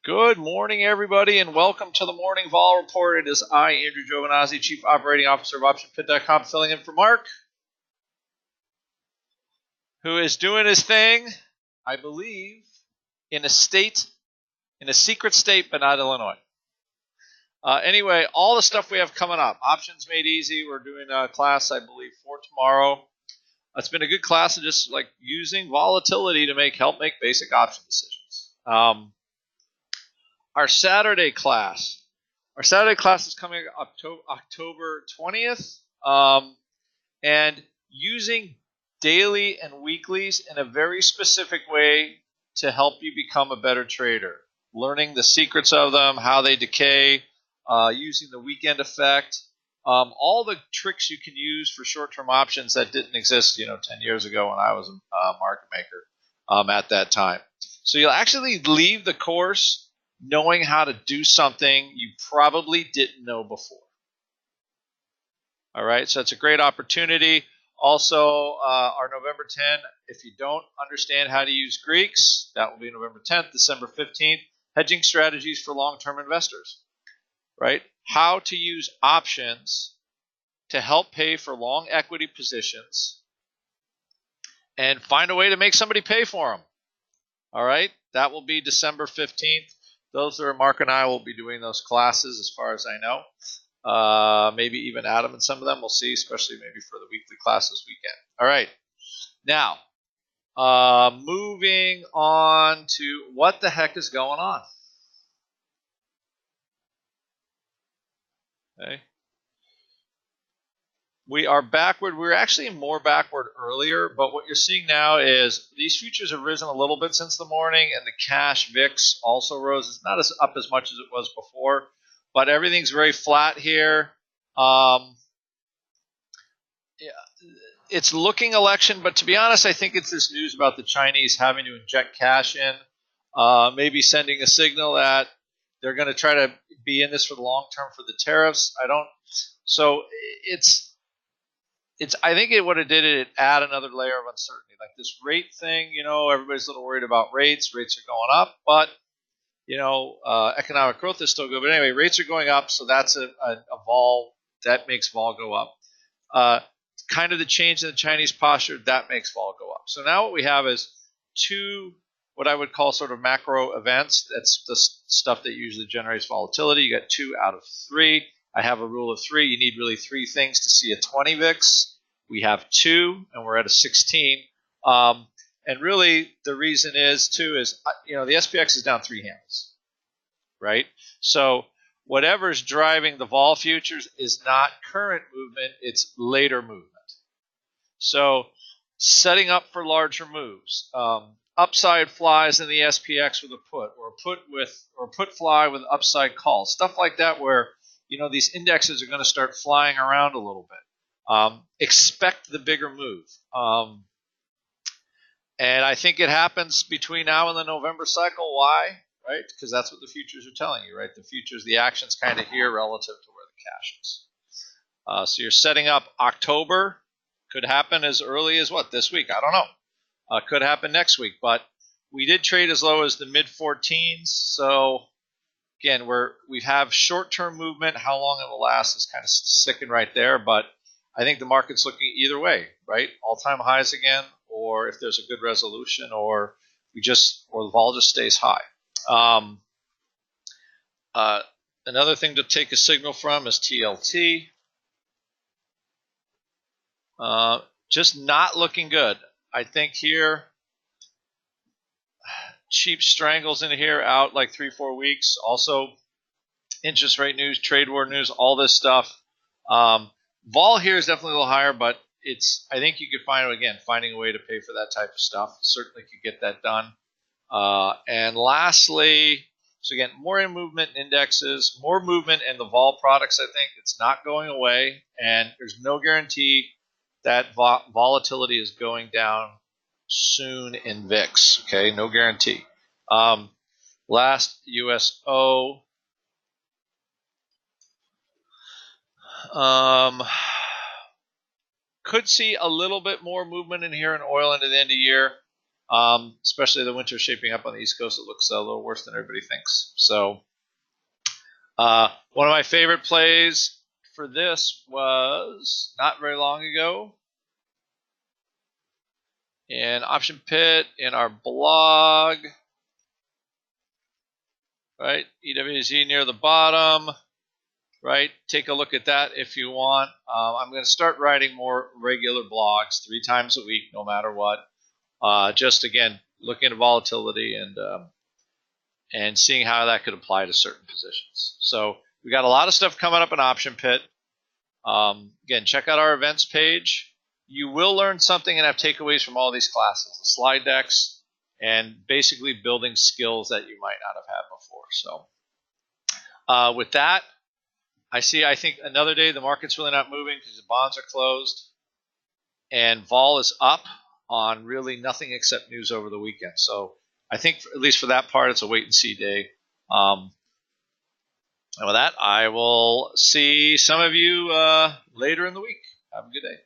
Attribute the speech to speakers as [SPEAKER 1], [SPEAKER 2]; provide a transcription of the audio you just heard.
[SPEAKER 1] Good morning, everybody, and welcome to the Morning Vol Report. It is I, Andrew Giovinazzi, Chief Operating Officer of OptionFit.com, filling in for Mark, who is doing his thing, I believe, in a secret state, but not Illinois. Anyway, all the stuff we have coming up. Options Made Easy. We're doing a class, I believe, for tomorrow. It's been a good class of just like using volatility to help make basic option decisions. Our Saturday class is coming October 20th, and using daily and weeklies in a very specific way to help you become a better trader. Learning the secrets of them, how they decay, using the weekend effect, all the tricks you can use for short-term options that didn't exist, 10 years ago when I was a market maker at that time. So you'll actually leave the course knowing how to do something you probably didn't know before. All right, so it's a great opportunity. Also, our November 10, if you don't understand how to use Greeks, that will be November 10th, December 15th, hedging strategies for long-term investors, right? How to use options to help pay for long equity positions and find a way to make somebody pay for them. All right, that will be December 15th. Those are Mark and I will be doing those classes as far as I know. Maybe even Adam and some of them. We'll see, especially maybe for the weekly class this weekend. All right. Now, moving on to what the heck is going on. Okay. We are backward. We were actually more backward earlier, but what you're seeing now is these futures have risen a little bit since the morning, and the cash VIX also rose. It's not up as much as it was before, but everything's very flat here. It's looking election, but to be honest, I think it's this news about the Chinese having to inject cash in, maybe sending a signal that they're going to try to be in this for the long term for the tariffs. So I think what it did, it add another layer of uncertainty. Like this rate thing, everybody's a little worried about rates. Rates are going up, but, economic growth is still good. But anyway, rates are going up, so that's a vol. That makes vol go up. Kind of the change in the Chinese posture, that makes vol go up. So now what we have is two, what I would call sort of macro events. That's the stuff that usually generates volatility. You got 2 out of 3. I have a rule of 3. You need really 3 things to see a 20 VIX. We have 2, and we're at a 16. And really, the reason is, too, is, the SPX is down 3 handles, right? So whatever's driving the vol futures is not current movement, it's later movement. So setting up for larger moves. Upside flies in the SPX with a put, or a put fly with upside calls, stuff like that where these indexes are going to start flying around a little bit. Expect the bigger move. And I think it happens between now and the November cycle. Why? Right? Because that's what the futures are telling you, right? The futures, the action's kind of here relative to where the cash is. So you're setting up October. Could happen as early as this week? I don't know. Could happen next week. But we did trade as low as the mid-14s. So again, we have short-term movement. How long it will last is kind of sticking right there. But I think the market's looking either way, right? All-time highs again, or if there's a good resolution, or the vol just stays high. Another thing to take a signal from is TLT. Just not looking good. I think here, cheap strangles in here out like 3-4 weeks. Also, interest rate news, trade war news, all this stuff. Vol here is definitely a little higher, but I think you could finding a way to pay for that type of stuff. Certainly could get that done. And lastly, so again, more in movement in indexes, more movement in the vol products. I think it's not going away, and there's no guarantee that volatility is going down soon in VIX. Okay, no guarantee. Last USO. Could see a little bit more movement in here in oil into the end of the year. especially the winter shaping up on the East Coast. It looks a little worse than everybody thinks. So one of my favorite plays for this was not very long ago in Option Pit in our blog, right? EWZ near the bottom, right? Take a look at that if you want. I'm going to start writing more regular blogs 3 times a week, no matter what. Just again, looking at volatility and seeing how that could apply to certain positions. So we got a lot of stuff coming up in Option Pit. Again, check out our events page. You will learn something and have takeaways from all these classes, the slide decks, and basically building skills that you might not have had before. So with that, I think another day the market's really not moving because the bonds are closed, and vol is up on really nothing except news over the weekend. So I think, at least for that part, it's a wait-and-see day. And with that, I will see some of you later in the week. Have a good day.